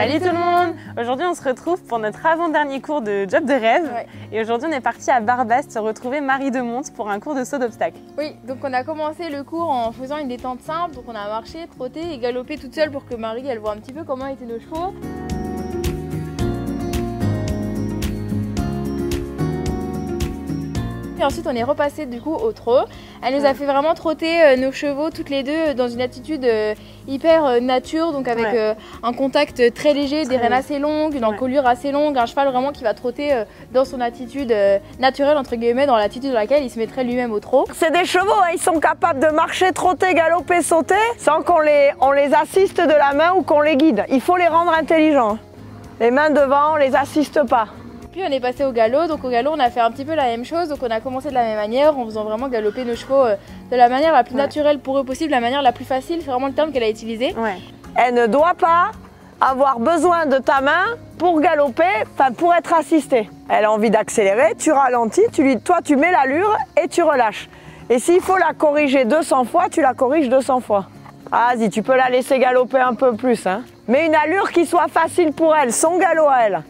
Salut tout le monde! Aujourd'hui on se retrouve pour notre avant-dernier cours de job de rêve. Ouais. Et aujourd'hui on est parti à Barbasthe retrouver Marie Demonte pour un cours de saut d'obstacle. Oui, donc on a commencé le cours en faisant une détente simple. Donc on a marché, trotté et galopé toute seule pour que Marie elle voit un petit peu comment étaient nos chevaux. Et ensuite on est repassé du coup au trot. Elle nous a fait vraiment trotter nos chevaux toutes les deux dans une attitude hyper nature, donc avec un contact très léger, des rênes assez longues, une encolure assez longue, un cheval vraiment qui va trotter dans son attitude naturelle entre guillemets, dans l'attitude dans laquelle il se mettrait lui-même au trot. C'est des chevaux, hein, ils sont capables de marcher, trotter, galoper, sauter sans qu'on les assiste de la main ou qu'on les guide. Il faut les rendre intelligents. Les mains devant, on les assiste pas. Puis on est passé au galop, donc au galop on a fait un petit peu la même chose, donc on a commencé de la même manière en faisant vraiment galoper nos chevaux de la manière la plus naturelle pour eux possible, la manière la plus facile, c'est vraiment le terme qu'elle a utilisé. Elle ne doit pas avoir besoin de ta main pour galoper, enfin pour être assistée. Elle a envie d'accélérer, tu ralentis, toi tu mets l'allure et tu relâches. Et s'il faut la corriger 200 fois, tu la corriges 200 fois. Vas-y, tu peux la laisser galoper un peu plus, hein. Mais une allure qui soit facile pour elle, son galop à elle.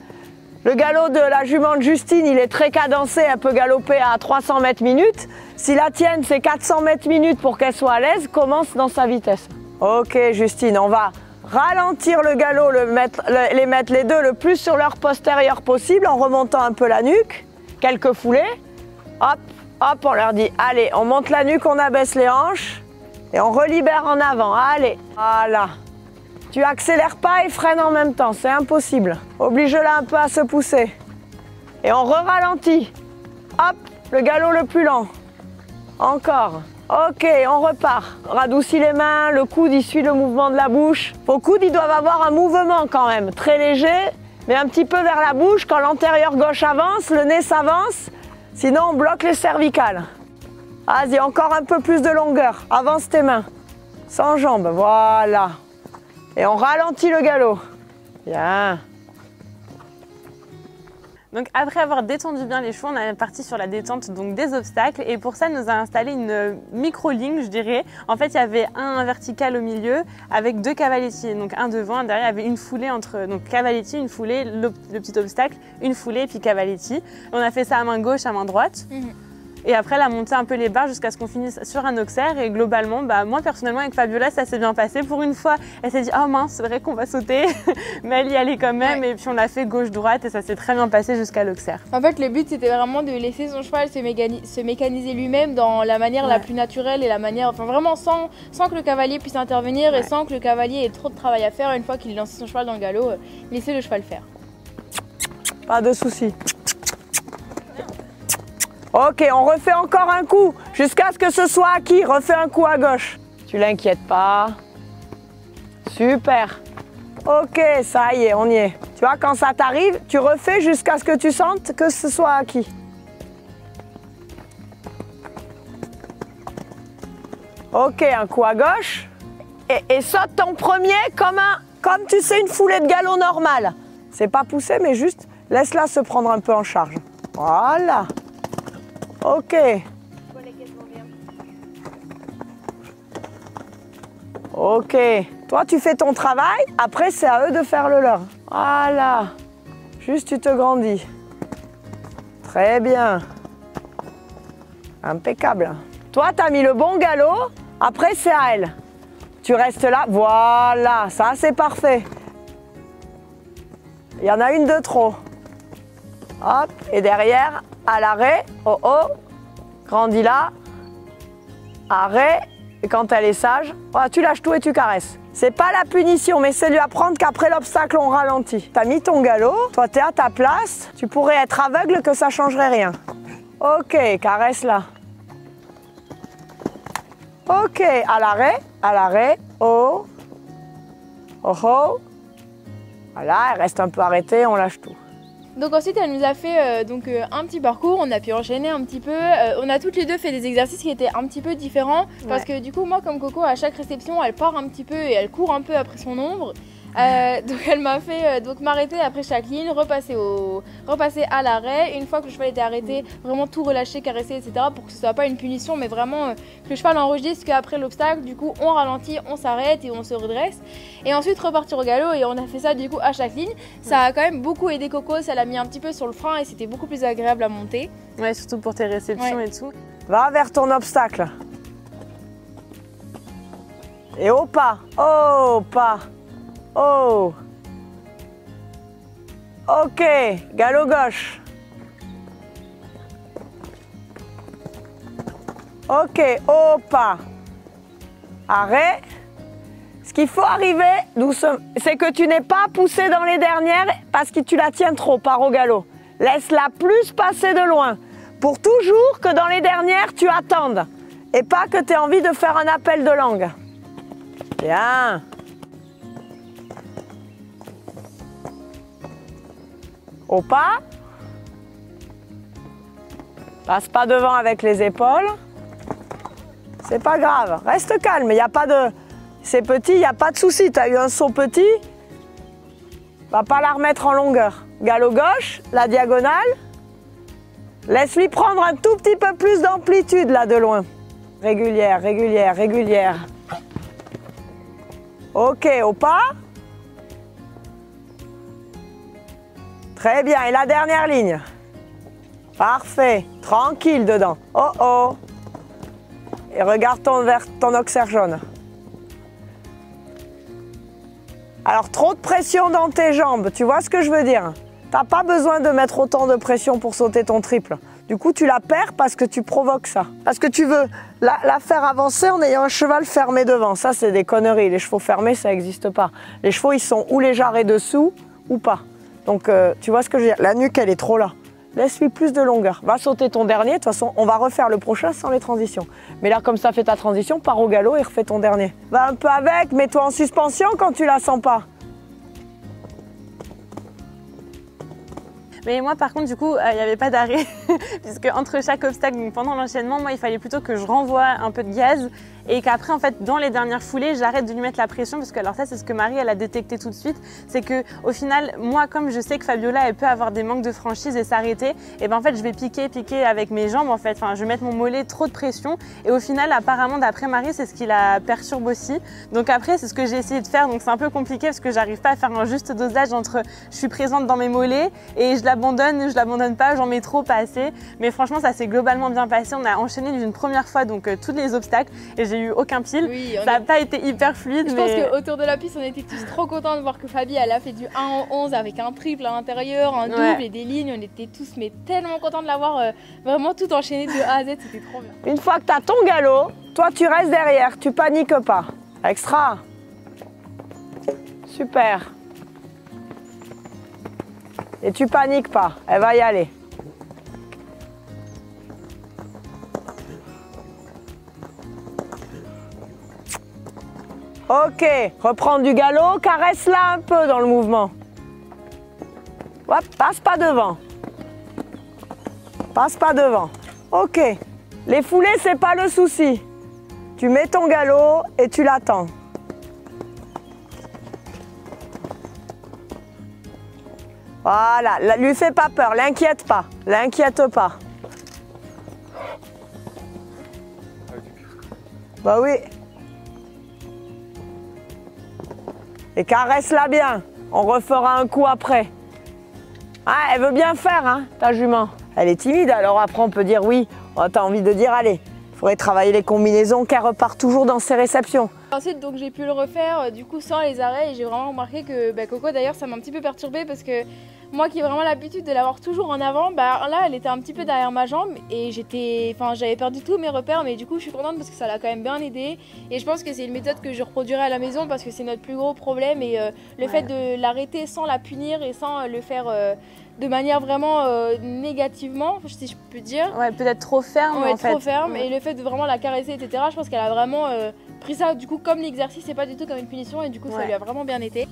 Le galop de la jument de Justine, il est très cadencé, elle peut galoper à 300 mètres minute. Si la tienne, c'est 400 mètres minute pour qu'elle soit à l'aise, commence dans sa vitesse. Ok Justine, on va ralentir le galop, les mettre les deux le plus sur leur postérieur possible en remontant un peu la nuque. Quelques foulées. Hop, hop, on leur dit, allez, on monte la nuque, on abaisse les hanches et on relibère en avant. Allez, voilà. Tu accélères pas et freines en même temps, c'est impossible. Oblige-la un peu à se pousser. Et on re-ralentit. Hop, le galop le plus lent. Encore. Ok, on repart. Radoucis les mains, le coude il suit le mouvement de la bouche. Vos coudes ils doivent avoir un mouvement quand même, très léger, mais un petit peu vers la bouche. Quand l'antérieur gauche avance, le nez s'avance, sinon on bloque les cervicales. Vas-y, encore un peu plus de longueur. Avance tes mains. Sans jambes, voilà. Et on ralentit le galop. Bien. Donc après avoir détendu bien les chevaux, on est parti sur la détente donc des obstacles et pour ça on nous a installé une micro-ligne je dirais. En fait il y avait un vertical au milieu avec deux cavaletti, donc un devant, un derrière, il y avait une foulée entre donc cavaletti, une foulée, le petit obstacle, une foulée et puis cavaletti. On a fait ça à main gauche, à main droite. Et après, elle a monté un peu les barres jusqu'à ce qu'on finisse sur un auxerre. Et globalement, moi personnellement, avec Fabiola, ça s'est bien passé. Pour une fois, elle s'est dit « Oh mince, c'est vrai qu'on va sauter !» Mais elle y allait quand même. Et puis on l'a fait gauche-droite et ça s'est très bien passé jusqu'à l'auxerre. En fait, le but, c'était vraiment de laisser son cheval se mécaniser lui-même dans la manière la plus naturelle et la manière... Enfin, vraiment sans que le cavalier puisse intervenir et sans que le cavalier ait trop de travail à faire. Une fois qu'il lance son cheval dans le galop, laisser le cheval faire. Pas de soucis. Ok, on refait encore un coup, jusqu'à ce que ce soit acquis. Refais un coup à gauche. Tu l'inquiètes pas. Super. Ok, ça y est, on y est. Tu vois, quand ça t'arrive, tu refais jusqu'à ce que tu sentes que ce soit acquis. Ok, un coup à gauche. Et saute ton premier comme tu sais une foulée de galop normale. C'est pas poussé, mais juste laisse-la se prendre un peu en charge. Voilà. Ok. Ok. Toi, tu fais ton travail. Après, c'est à eux de faire le leur. Voilà. Juste, tu te grandis. Très bien. Impeccable. Toi, tu as mis le bon galop. Après, c'est à elle. Tu restes là. Voilà. Ça, c'est parfait. Il y en a une de trop. Hop. Et derrière... À l'arrêt, oh oh, grandis là, arrêt, et quand elle est sage, voilà, tu lâches tout et tu caresses. C'est pas la punition, mais c'est lui apprendre qu'après l'obstacle, on ralentit. T'as mis ton galop, toi t'es à ta place, tu pourrais être aveugle que ça changerait rien. Ok, caresse là. Ok, à l'arrêt, oh, oh oh. Voilà, elle reste un peu arrêtée, on lâche tout. Donc ensuite elle nous a fait un petit parcours, on a pu enchaîner un petit peu, on a toutes les deux fait des exercices qui étaient un petit peu différents parce que du coup moi comme Coco à chaque réception elle part un petit peu et elle court un peu après son ombre. Donc elle m'a fait m'arrêter après chaque ligne, repasser à l'arrêt. Une fois que le cheval était arrêté, vraiment tout relâcher, caresser, etc. pour que ce soit pas une punition, mais vraiment que le cheval enregistre qu'après l'obstacle, du coup on ralentit, on s'arrête et on se redresse. Et ensuite repartir au galop, et on a fait ça du coup à chaque ligne. Ça a quand même beaucoup aidé Coco, ça l'a mis un petit peu sur le frein et c'était beaucoup plus agréable à monter. Ouais, surtout pour tes réceptions et tout. Va vers ton obstacle. Et au pas, oh, pas, oh. Ok, galop gauche. Ok, au pas. Arrêt. Ce qu'il faut arriver, c'est que tu n'es pas poussé dans les dernières parce que tu la tiens trop, par au galop. Laisse-la plus passer de loin. Pour toujours que dans les dernières, tu attendes. Et pas que tu aies envie de faire un appel de langue. Bien. Au pas. Passe pas devant avec les épaules. C'est pas grave. Reste calme. Il n'y a pas de... C'est petit, il n'y a pas de souci. Tu as eu un saut petit. Va pas la remettre en longueur. Galop gauche, la diagonale. Laisse-lui prendre un tout petit peu plus d'amplitude là de loin. Régulière, régulière, régulière. Ok, au pas. Très bien, et la dernière ligne. Parfait, tranquille dedans. Oh oh. Et regarde ton oxer jaune. Alors, trop de pression dans tes jambes, tu vois ce que je veux dire? T'as pas besoin de mettre autant de pression pour sauter ton triple. Du coup, tu la perds parce que tu provoques ça. Parce que tu veux la faire avancer en ayant un cheval fermé devant. Ça, c'est des conneries. Les chevaux fermés, ça n'existe pas. Les chevaux, ils sont ou les jarrets dessous ou pas. Donc, tu vois ce que je veux dire? La nuque, elle est trop là. Laisse-lui plus de longueur. Va sauter ton dernier. De toute façon, on va refaire le prochain sans les transitions. Mais là, comme ça fait ta transition, pars au galop et refais ton dernier. Va un peu avec, mets-toi en suspension quand tu la sens pas. Mais moi, par contre, du coup, il n'y avait pas d'arrêt, puisque entre chaque obstacle, donc pendant l'enchaînement, moi, il fallait plutôt que je renvoie un peu de gaz et qu'après, en fait, dans les dernières foulées, j'arrête de lui mettre la pression, parce que alors ça, c'est ce que Marie, elle a détecté tout de suite, c'est que au final, moi, comme je sais que Fabiola, elle peut avoir des manques de franchise et s'arrêter, et ben en fait, je vais piquer avec mes jambes, en fait, enfin, je vais mettre mon mollet trop de pression, et au final, apparemment, d'après Marie, c'est ce qui la perturbe aussi. Donc après, c'est ce que j'ai essayé de faire, donc c'est un peu compliqué parce que j'arrive pas à faire un juste dosage entre je suis présente dans mes mollets et je l'abandonne pas, j'en mets trop, pas assez. Mais franchement, ça s'est globalement bien passé. On a enchaîné d'une première fois donc tous les obstacles et j'ai eu aucun pile. Oui, ça n'a pas été hyper fluide. Je pense qu'autour de la piste, on était tous trop contents de voir que Fabi, elle a fait du 1 en 11 avec un triple à l'intérieur, un double et des lignes. On était tous mais tellement contents de l'avoir vraiment tout enchaîné de A à Z, c'était trop bien. Une fois que tu as ton galop, toi tu restes derrière, tu paniques pas. Extra. Super. Et tu paniques pas, elle va y aller. Ok, reprends du galop, caresse-la un peu dans le mouvement. Hop, passe pas devant. Passe pas devant. Ok, les foulées, c'est pas le souci. Tu mets ton galop et tu l'attends. Voilà, lui fais pas peur, l'inquiète pas, l'inquiète pas. Bah oui. Et caresse-la bien, on refera un coup après. Ah, elle veut bien faire, hein, ta jument. Elle est timide, alors après on peut dire oui. Oh, t'as envie de dire, allez, il faudrait travailler les combinaisons, qu'elle repart toujours dans ses réceptions. Ensuite, donc j'ai pu le refaire du coup sans les arrêts et j'ai vraiment remarqué que Coco d'ailleurs ça m'a un petit peu perturbée parce que moi qui ai vraiment l'habitude de l'avoir toujours en avant, là elle était un petit peu derrière ma jambe et j'avais perdu tous mes repères, mais du coup je suis contente parce que ça l'a quand même bien aidé et je pense que c'est une méthode que je reproduirai à la maison parce que c'est notre plus gros problème et le fait de l'arrêter sans la punir et sans le faire de manière vraiment négativement, si je peux dire. Ouais, peut-être trop ferme en fait. Trop ferme et le fait de vraiment la caresser etc. Je pense qu'elle a vraiment pris ça du coup comme l'exercice et pas du tout comme une punition et du coup ça lui a vraiment bien été.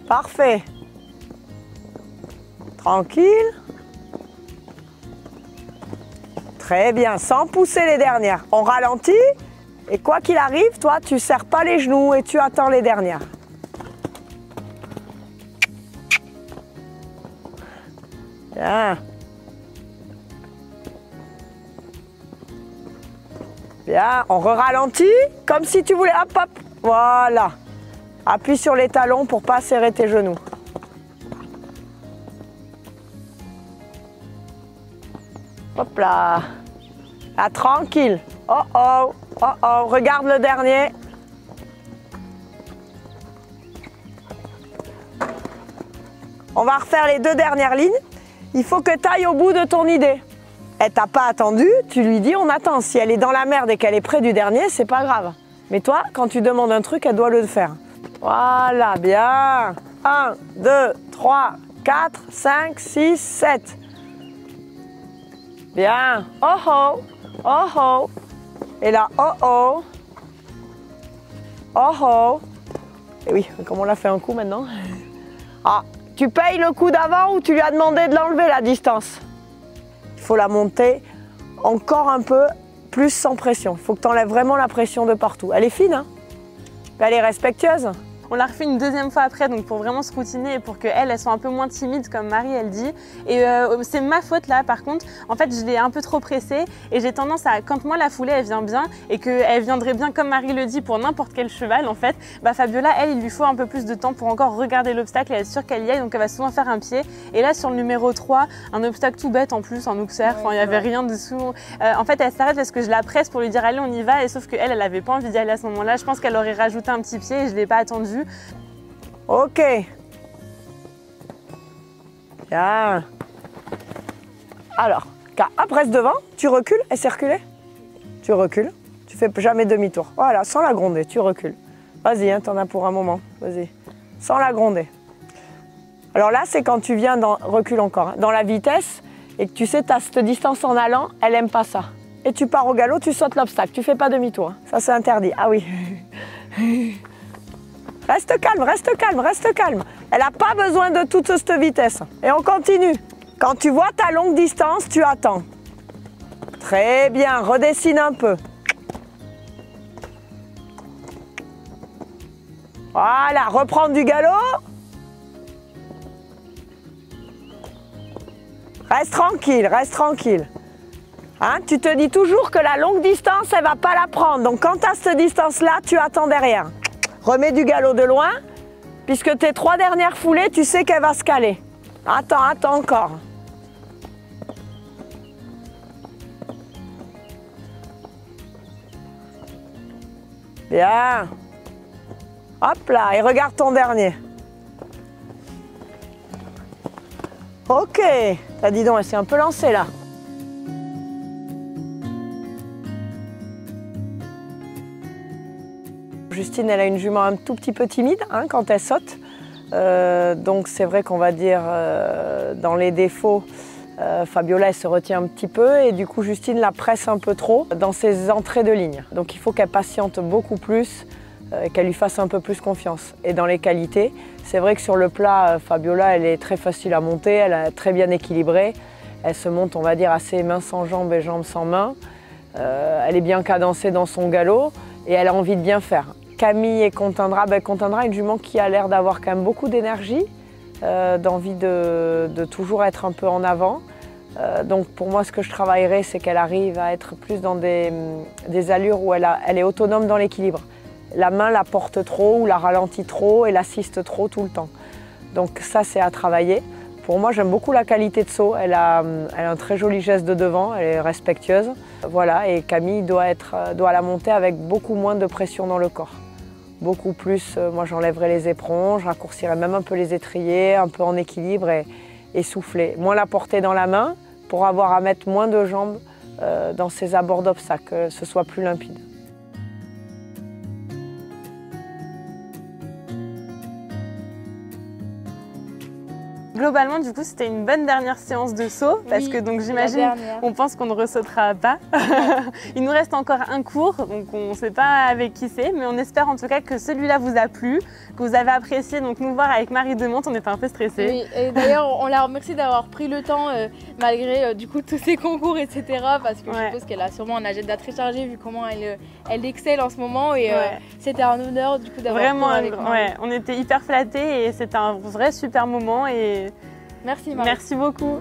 Parfait. Tranquille. Très bien, sans pousser les dernières. On ralentit et quoi qu'il arrive, toi, tu serres pas les genoux et tu attends les dernières. Bien. Bien, on re-ralentit, comme si tu voulais, hop, hop, voilà. Appuie sur les talons pour pas serrer tes genoux. Hop là. Là, tranquille. Oh oh, oh oh, regarde le dernier. On va refaire les 2 dernières lignes. Il faut que tu ailles au bout de ton idée. Elle t'a pas attendu, tu lui dis on attend. Si elle est dans la merde et qu'elle est près du dernier, c'est pas grave. Mais toi, quand tu demandes un truc, elle doit le faire. Voilà, bien. 1, 2, 3, 4, 5, 6, 7. Bien. Oh oh, oh oh. Et là, oh oh. Oh oh. Et oui, comme on l'a fait un coup maintenant. Ah, tu payes le coup d'avant ou tu lui as demandé de l'enlever la distance? Il faut la monter encore un peu plus sans pression. Il faut que tu enlèves vraiment la pression de partout. Elle est fine, hein? Elle est respectueuse. On l'a refait une 2e fois après, donc pour vraiment se routiner et pour qu'elle soit un peu moins timide, comme Marie, elle dit. Et c'est ma faute là, par contre. En fait, je l'ai un peu trop pressée et j'ai tendance à, quand moi la foulée, elle vient bien et qu'elle viendrait bien, comme Marie le dit, pour n'importe quel cheval, en fait, bah Fabiola, elle, il lui faut un peu plus de temps pour encore regarder l'obstacle et être sûre qu'elle y aille, donc elle va souvent faire un pied. Et là, sur le numéro 3, un obstacle tout bête en plus, un auxerre, enfin, il n'y avait rien dessous. En fait, elle s'arrête parce que je la presse pour lui dire allez, on y va, et sauf qu'elle, elle n'avait pas envie d'y aller à ce moment-là. Je pense qu'elle aurait rajouté un petit pied et je ne l'ai pas attendu. Ok. Bien. Alors, après reste devant, tu recules, elle s'est reculée. Tu recules, tu fais jamais demi-tour. Voilà, sans la gronder, tu recules. Vas-y, hein, t'en as pour un moment, vas-y. Sans la gronder. Alors là, c'est quand tu viens recule encore, hein, dans la vitesse et que tu sais, tu as cette distance en allant, elle aime pas ça. Et tu pars au galop, tu sautes l'obstacle, tu fais pas demi-tour. Hein. Ça, c'est interdit. Ah oui. Reste calme, reste calme, reste calme. Elle n'a pas besoin de toute cette vitesse. Et on continue. Quand tu vois ta longue distance, tu attends. Très bien, redessine un peu. Voilà, reprendre du galop. Reste tranquille, reste tranquille. Hein, tu te dis toujours que la longue distance, elle ne va pas la prendre. Donc quand tu as cette distance-là, tu attends derrière. Remets du galop de loin, puisque tes 3 dernières foulées, tu sais qu'elle va se caler. Attends, attends encore. Bien. Hop là, et regarde ton dernier. Ok. T'as dit donc, elle s'est un peu lancée là. Justine, elle a une jument un tout petit peu timide hein, quand elle saute. Donc c'est vrai qu'on va dire dans les défauts, Fabiola elle se retient un petit peu et du coup Justine la presse un peu trop dans ses entrées de ligne. Donc il faut qu'elle patiente beaucoup plus, qu'elle lui fasse un peu plus confiance. Et dans les qualités, c'est vrai que sur le plat, Fabiola elle est très facile à monter, elle est très bien équilibrée. Elle se monte on va dire assez main sans jambes et jambes sans main. Elle est bien cadencée dans son galop et elle a envie de bien faire. Camille et Contindra, Contindra une jument qui a l'air d'avoir quand même beaucoup d'énergie, d'envie de toujours être un peu en avant. Donc pour moi ce que je travaillerai c'est qu'elle arrive à être plus dans des allures où elle est autonome dans l'équilibre. La main la porte trop ou la ralentit trop et l'assiste trop tout le temps. Donc ça c'est à travailler. Pour moi j'aime beaucoup la qualité de saut, elle a un très joli geste de devant, elle est respectueuse. Voilà, et Camille doit la monter avec beaucoup moins de pression dans le corps. Beaucoup plus, moi j'enlèverai les éperons, je raccourcirai même un peu les étriers, un peu en équilibre et souffler. Moins la porter dans la main pour avoir à mettre moins de jambes dans ses abords d'obstacles, que ce soit plus limpide. Globalement, du coup, c'était une bonne dernière séance de saut parce oui, que donc j'imagine, on pense qu'on ne ressautera pas. Il nous reste encore un cours, donc on ne sait pas avec qui c'est, mais on espère en tout cas que celui-là vous a plu, que vous avez apprécié. Donc nous voir avec Marie Demonte, on était un peu stressés. Oui, et d'ailleurs, on la remercie d'avoir pris le temps malgré du coup tous ces concours, etc. Parce que je suppose qu'elle a sûrement un agenda très chargé vu comment elle excelle en ce moment et c'était un honneur du coup d'avoir vraiment avec moi. Ouais, on était hyper flattés et c'était un vrai super moment et merci Marie. Merci beaucoup.